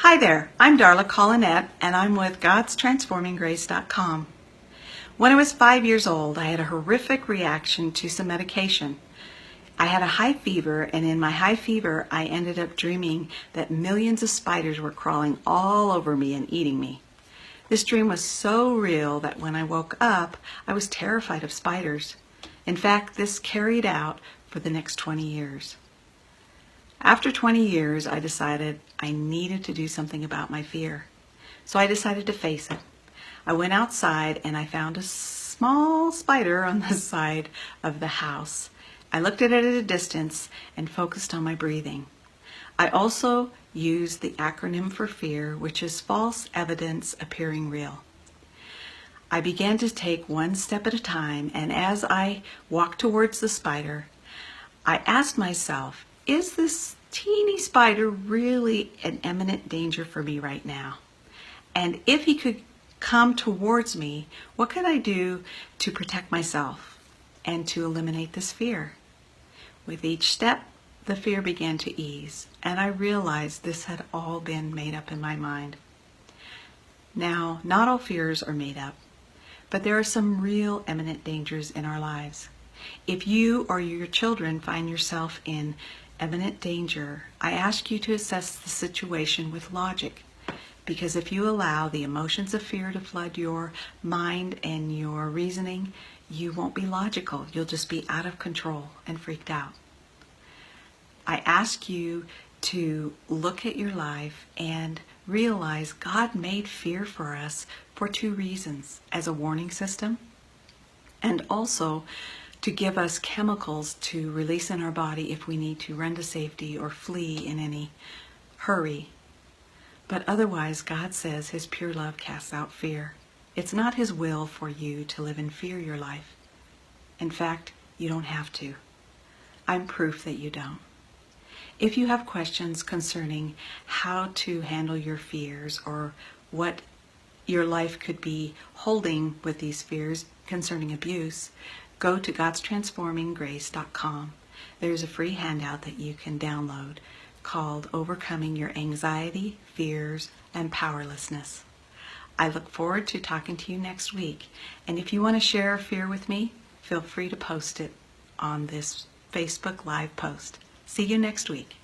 Hi there, I'm Darla Collinette and I'm with God'sTransformingGrace.com. When I was 5 years old, I had a horrific reaction to some medication. I had a high fever, and in my high fever, I ended up dreaming that millions of spiders were crawling all over me and eating me. This dream was so real that when I woke up, I was terrified of spiders. In fact, this carried out for the next 20 years. After 20 years, I decided I needed to do something about my fear. So I decided to face it. I went outside and I found a small spider on the side of the house. I looked at it at a distance and focused on my breathing. I also used the acronym for fear, which is false evidence appearing real. I began to take one step at a time, and as I walked towards the spider, I asked myself, is this teeny spider really an imminent danger for me right now? And if he could come towards me, what could I do to protect myself and to eliminate this fear? With each step, the fear began to ease, and I realized this had all been made up in my mind. Now, not all fears are made up, but there are some real imminent dangers in our lives. If you or your children find yourself in imminent danger, I ask you to assess the situation with logic, because if you allow the emotions of fear to flood your mind and your reasoning, you won't be logical. You'll just be out of control and freaked out. I ask you to look at your life and realize God made fear for us for two reasons: as a warning system, and also to give us chemicals to release in our body if we need to run to safety or flee in any hurry. But otherwise, God says His pure love casts out fear. It's not His will for you to live in fear your life. In fact, you don't have to. I'm proof that you don't. If you have questions concerning how to handle your fears or what your life could be holding with these fears concerning abuse, go to God'sTransformingGrace.com. There's a free handout that you can download called Overcoming Your Anxiety, Fears, and Powerlessness. I look forward to talking to you next week. And if you want to share a fear with me, feel free to post it on this Facebook Live post. See you next week.